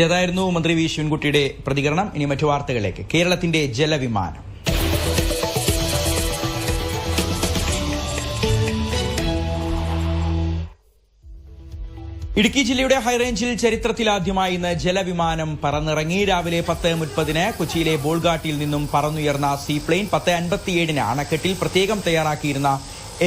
ഇതായിരുന്നു മന്ത്രി വി ശിവൻകുട്ടിയുടെ പ്രതികരണം. ഇനി മറ്റു വാർത്തകളിലേക്ക്. കേരളത്തിന്റെ ജലവിമാനം. ഇടുക്കി ജില്ലയുടെ ഹൈറേഞ്ചിൽ ചരിത്രത്തിലാദ്യമായി ഇന്ന് ജലവിമാനം പറന്നിറങ്ങി. രാവിലെ 10:30 കൊച്ചിയിലെ ബോൾഗാട്ടിയിൽ നിന്നും പറന്നുയർന്ന സീപ്ലെയിൻ 10:57 അണക്കെട്ടിൽ പ്രത്യേകം തയ്യാറാക്കിയിരുന്ന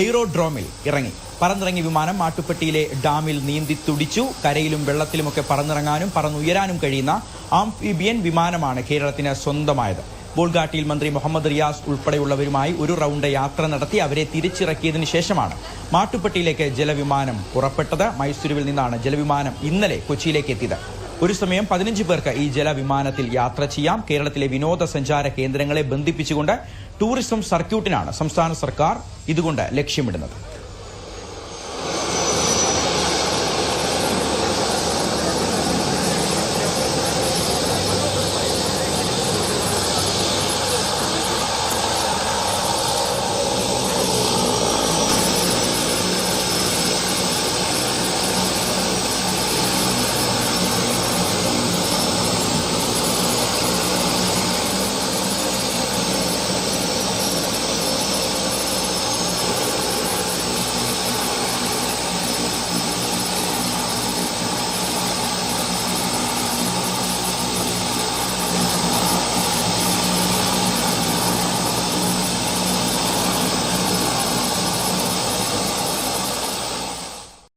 എയ്റോഡ്രോമിൽ ഇറങ്ങി. പറന്നിറങ്ങിയ വിമാനം മാട്ടുപ്പെട്ടിയിലെ ഡാമിൽ നീന്തി തുടിച്ചു. കരയിലും വെള്ളത്തിലുമൊക്കെ പറന്നിറങ്ങാനും പറന്നുയരാനും കഴിയുന്ന ആംഫിബിയൻ വിമാനമാണ് കേരളത്തിന് സ്വന്തമായത്. ബോൾഗാട്ടിയിൽ മന്ത്രി മുഹമ്മദ് റിയാസ് ഉൾപ്പെടെയുള്ളവരുമായി ഒരു റൌണ്ട് യാത്ര നടത്തി അവരെ തിരിച്ചിറക്കിയതിനു ശേഷമാണ് മാട്ടുപ്പെട്ടിയിലേക്ക് ജലവിമാനം പുറപ്പെട്ടത്. മൈസൂരുവിൽ നിന്നാണ് ജലവിമാനം ഇന്നലെ കൊച്ചിയിലേക്ക് എത്തിയത്. ഒരു സമയം 15 പേർക്ക് ഈ ജലവിമാനത്തിൽ യാത്ര ചെയ്യാം. കേരളത്തിലെ വിനോദസഞ്ചാര കേന്ദ്രങ്ങളെ ബന്ധിപ്പിച്ചുകൊണ്ട് ടൂറിസം സർക്യൂട്ടിനാണ് സംസ്ഥാന സർക്കാർ ഇതുകൊണ്ട് ലക്ഷ്യമിടുന്നത്.